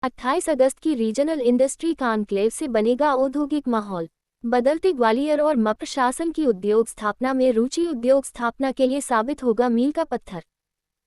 28 अगस्त की regional industry conclave से बनेगा औद्योगिक माहौल। बदलते ग्वालियर और मप्र शासन की उद्योग स्थापना में रुचि उद्योग स्थापना के लिए साबित होगा मील का पत्थर।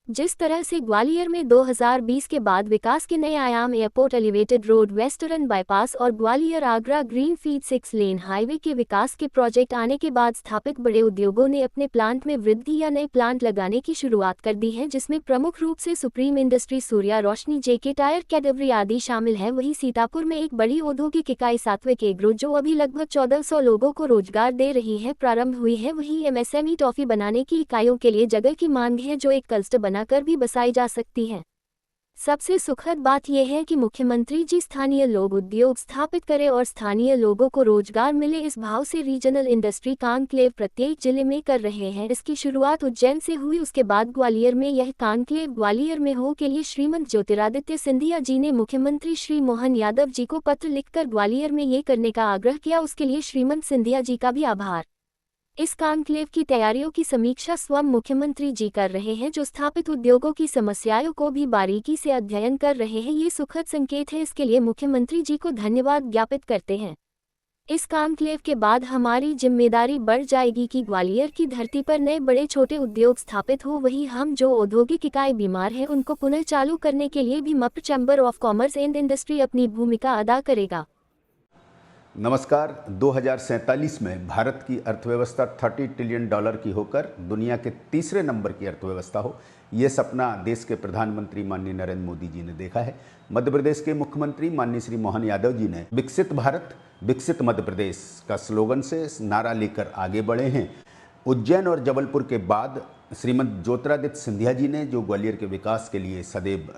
जिस तरह से ग्वालियर में 2020 के बाद विकास के नए आयाम airport elevated road western bypass और Gwalior Agra green field 6 lane highway के विकास के प्रोजेक्ट आने के बाद स्थापित बड़े उद्योगों ने अपने प्लांट में वृद्धि या नए प्लांट लगाने की शुरुआत कर दी है, जिसमें प्रमुख रूप से सुप्रीम इंडस्ट्री, सूर्या रोशनी, जेके टायर, कैडबरी आदि शामिल है। वहीं सीतापुर में एक बड़ी औद्योगिक इकाई सात्विक एग्रो जो अभी लगभग 1400 लोगों को रोजगार दे रही है, प्रारंभ हुई है। वहीं एमएसएमई टॉफी बनाने की इकाइयों के लिए जगह की मांग है, जो एक क्लस्टर बनाकर भी बसाई जा सकती है। सबसे सुखद बात यह है कि मुख्यमंत्री जी स्थानीय लोग उद्योग स्थापित करें और स्थानीय लोगों को रोजगार मिले, इस भाव से रीजनल इंडस्ट्री कॉन्क्लेव प्रत्येक जिले में कर रहे हैं। इसकी शुरुआत उज्जैन से हुई, उसके बाद ग्वालियर में यह कॉन्क्लेव ग्वालियर में हो के लिए श्रीमंत ज्योतिरादित्य सिंधिया जी ने मुख्यमंत्री श्री मोहन यादव जी को पत्र लिखकर ग्वालियर में ये करने का आग्रह किया। उसके लिए श्रीमंत सिंधिया जी का भी आभार। इस कॉन्क्लेव की तैयारियों की समीक्षा स्वयं मुख्यमंत्री जी कर रहे हैं, जो स्थापित उद्योगों की समस्याओं को भी बारीकी से अध्ययन कर रहे हैं। ये सुखद संकेत है, इसके लिए मुख्यमंत्री जी को धन्यवाद ज्ञापित करते हैं। इस कॉन्क्लेव के बाद हमारी जिम्मेदारी बढ़ जाएगी कि ग्वालियर की धरती पर नए बड़े छोटे उद्योग स्थापित हो। वहीं हम जो औद्योगिक इकाई बीमार हैं उनको पुनः चालू करने के लिए भी मप्र chamber of commerce and industry अपनी भूमिका अदा करेगा। नमस्कार। 2047 में भारत की अर्थव्यवस्था $30 ट्रिलियन की होकर दुनिया के तीसरे नंबर की अर्थव्यवस्था हो, ये सपना देश के प्रधानमंत्री माननीय नरेंद्र मोदी जी ने देखा है। मध्य प्रदेश के मुख्यमंत्री माननीय श्री मोहन यादव जी ने विकसित भारत विकसित मध्य प्रदेश का स्लोगन से नारा लेकर आगे बढ़े हैं। उज्जैन और जबलपुर के बाद श्रीमंत ज्योतिरादित्य सिंधिया जी ने, जो ग्वालियर के विकास के लिए सदैव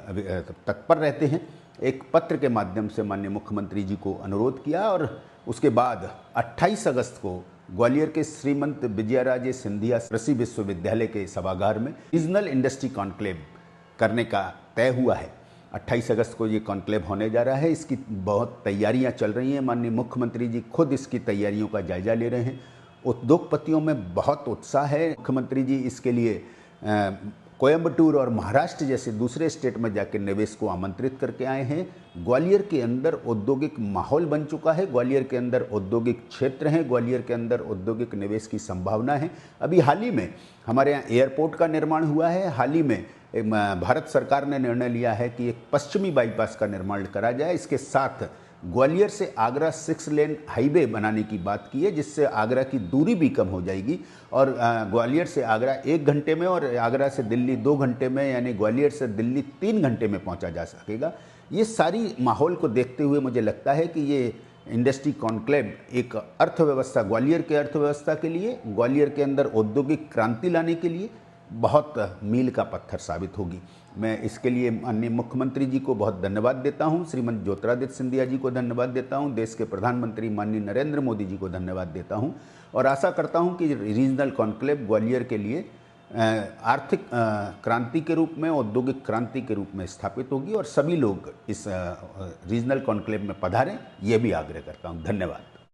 तत्पर रहते हैं, एक पत्र के माध्यम से माननीय मुख्यमंत्री जी को अनुरोध किया और उसके बाद 28 अगस्त को ग्वालियर के श्रीमंत विजयाराजे सिंधिया कृषि विश्वविद्यालय के सभागार में रीजनल इंडस्ट्री कॉन्क्लेव करने का तय हुआ है। 28 अगस्त को ये कॉन्क्लेव होने जा रहा है। इसकी बहुत तैयारियां चल रही हैं। माननीय मुख्यमंत्री जी खुद इसकी तैयारियों का जायजा ले रहे हैं। उद्योगपतियों में बहुत उत्साह है। मुख्यमंत्री जी इसके लिए कोयम्बटूर और महाराष्ट्र जैसे दूसरे स्टेट में जाकर निवेश को आमंत्रित करके आए हैं। ग्वालियर के अंदर औद्योगिक माहौल बन चुका है, ग्वालियर के अंदर औद्योगिक क्षेत्र हैं, ग्वालियर के अंदर औद्योगिक निवेश की संभावना है। अभी हाल ही में हमारे यहाँ एयरपोर्ट का निर्माण हुआ है। हाल ही में भारत सरकार ने निर्णय लिया है कि एक पश्चिमी बाईपास का निर्माण करा जाए। इसके साथ ग्वालियर से आगरा 6 लेन हाईवे बनाने की बात की है, जिससे आगरा की दूरी भी कम हो जाएगी और ग्वालियर से आगरा 1 घंटे में और आगरा से दिल्ली 2 घंटे में, यानी ग्वालियर से दिल्ली 3 घंटे में पहुंचा जा सकेगा। ये सारी माहौल को देखते हुए मुझे लगता है कि ये इंडस्ट्री कॉन्क्लेव एक अर्थव्यवस्था, ग्वालियर के अर्थव्यवस्था के लिए, ग्वालियर के अंदर औद्योगिक क्रांति लाने के लिए बहुत मील का पत्थर साबित होगी। मैं इसके लिए माननीय मुख्यमंत्री जी को बहुत धन्यवाद देता हूं, श्रीमंत ज्योतिरादित्य सिंधिया जी को धन्यवाद देता हूं, देश के प्रधानमंत्री माननीय नरेंद्र मोदी जी को धन्यवाद देता हूं और आशा करता हूं कि रीजनल कॉन्क्लेव ग्वालियर के लिए आर्थिक क्रांति के रूप में, औद्योगिक क्रांति के रूप में स्थापित होगी और सभी लोग इस रीजनल कॉन्क्लेव में पधारें, ये भी आग्रह करता हूँ। धन्यवाद।